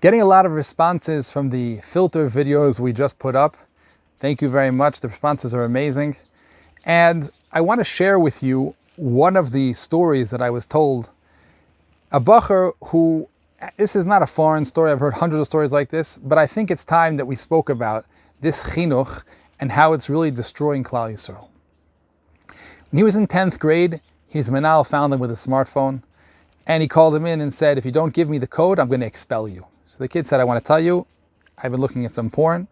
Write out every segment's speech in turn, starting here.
Getting a lot of responses from the filter videos we just put up. Thank you very much. The responses are amazing. And I want to share with you one of the stories that I was told. A bacher who, this is not a foreign story, I've heard hundreds of stories like this, but I think it's time that we spoke about this chinuch and how it's really destroying Klal Yisrael. When he was in 10th grade, his manal found him with a smartphone, and he called him in and said, if you don't give me the code, I'm going to expel you. So the kid said, I want to tell you, I've been looking at some porn.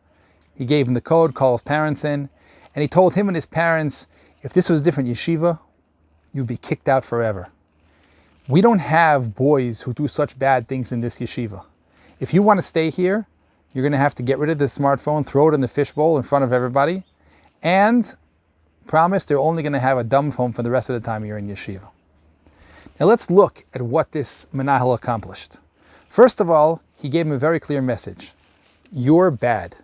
He gave him the code, called his parents in, and he told him and his parents, if this was a different yeshiva, you'd be kicked out forever. We don't have boys who do such bad things in this yeshiva. If you want to stay here, you're going to have to get rid of the smartphone, throw it in the fishbowl in front of everybody, and promise they're only going to have a dumb phone for the rest of the time you're in yeshiva. Now let's look at what this menahel accomplished. First of all, he gave him a very clear message. You're bad.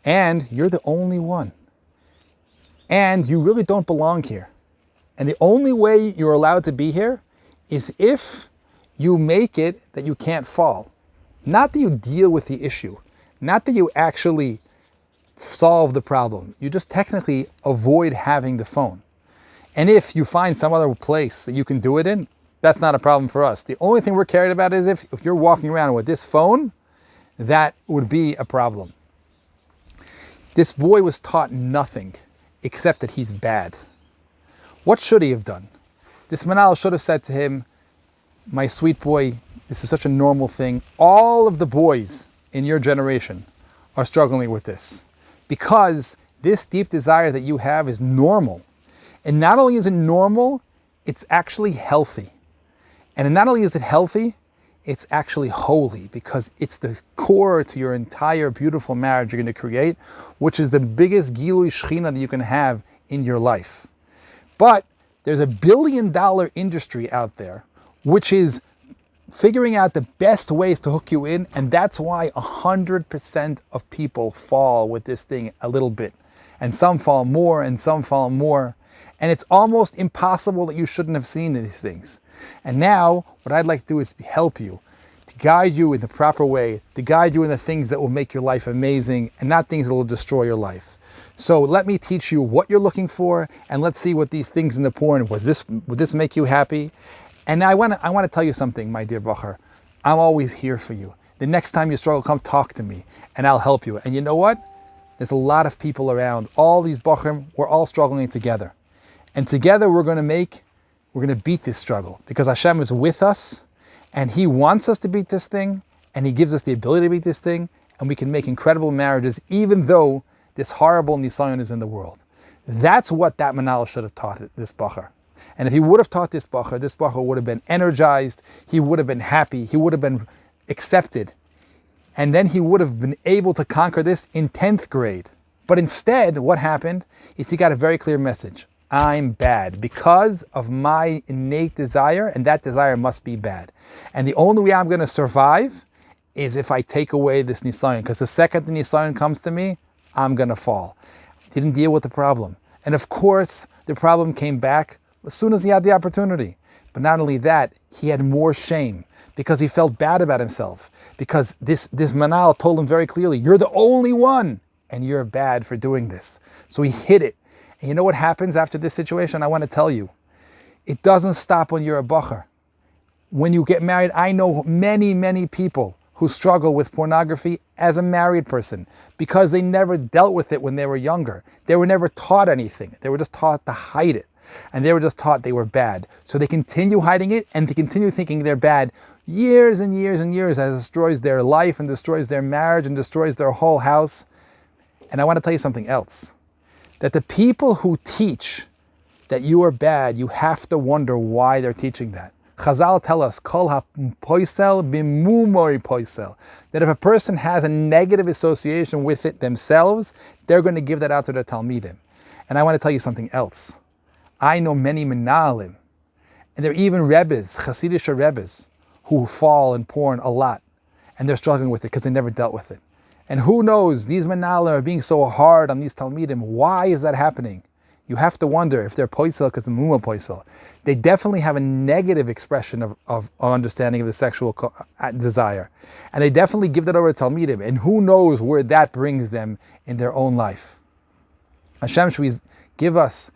And you're the only one. And you really don't belong here. And the only way you're allowed to be here is if you make it that you can't fall. Not that you deal with the issue. Not that you actually solve the problem. You just technically avoid having the phone. And if you find some other place that you can do it in, that's not a problem for us. The only thing we're carried about is if you're walking around with this phone, that would be a problem. This boy was taught nothing except that he's bad. What should he have done? This manal should have said to him, my sweet boy, this is such a normal thing. All of the boys in your generation are struggling with this because this deep desire that you have is normal. And not only is it normal, it's actually healthy. And not only is it healthy, it's actually holy because it's the core to your entire beautiful marriage you're going to create, which is the biggest gilui shechina that you can have in your life. But there's $1 billion industry out there, which is figuring out the best ways to hook you in, and that's why 100% of people fall with this thing a little bit. And some fall more, and some fall more. And it's almost impossible that you shouldn't have seen these things. And now, what I'd like to do is help you, to guide you in the proper way, to guide you in the things that will make your life amazing, and not things that will destroy your life. So let me teach you what you're looking for, and let's see what these things in the porn, would this make you happy? And now I want to tell you something, my dear bacher. I'm always here for you. The next time you struggle, come talk to me, and I'll help you. And you know what? There's a lot of people around. All these bacher, we're all struggling together. And together we're going to beat this struggle because Hashem is with us and He wants us to beat this thing and He gives us the ability to beat this thing and we can make incredible marriages even though this horrible nisayon is in the world. That's what that manal should have taught this bacher. And if he would have taught this bacher would have been energized, he would have been happy, he would have been accepted. And then he would have been able to conquer this in 10th grade. But instead, what happened is he got a very clear message. I'm bad because of my innate desire, and that desire must be bad. And the only way I'm going to survive is if I take away this nisayon, because the second the nisayon comes to me, I'm going to fall. Didn't deal with the problem. And of course, the problem came back as soon as he had the opportunity. But not only that, he had more shame because he felt bad about himself. Because this manal told him very clearly, you're the only one, and you're bad for doing this. So he hid it. And you know what happens after this situation? I want to tell you. It doesn't stop when you're a bacher. When you get married, I know many, many people who struggle with pornography as a married person because they never dealt with it when they were younger. They were never taught anything. They were just taught to hide it. And they were just taught they were bad. So they continue hiding it and they continue thinking they're bad years and years and years as it destroys their life and destroys their marriage and destroys their whole house. And I want to tell you something else. That the people who teach that you are bad, you have to wonder why they're teaching that. Chazal tell us, Kol ha-poisel b'mumoi poisel, that if a person has a negative association with it themselves, they're going to give that out to their talmidim. And I want to tell you something else. I know many menalim, and there are even rebbes, Hasidic rebbes, who fall in porn a lot, and they're struggling with it because they never dealt with it. And who knows, these menalim are being so hard on these talmidim. Why is that happening? you have to wonder if they're poisel because of muma poisel. They definitely have a negative expression of understanding of the sexual desire. And they definitely give that over to Talmidim. And who knows where that brings them in their own life. Hashem should give us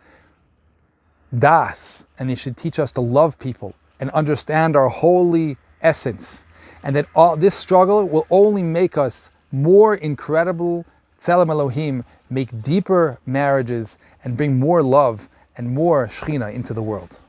das, and He should teach us to love people and understand our holy essence. And that all this struggle will only make us more incredible Tzelem Elohim, make deeper marriages and bring more love and more Shechina into the world.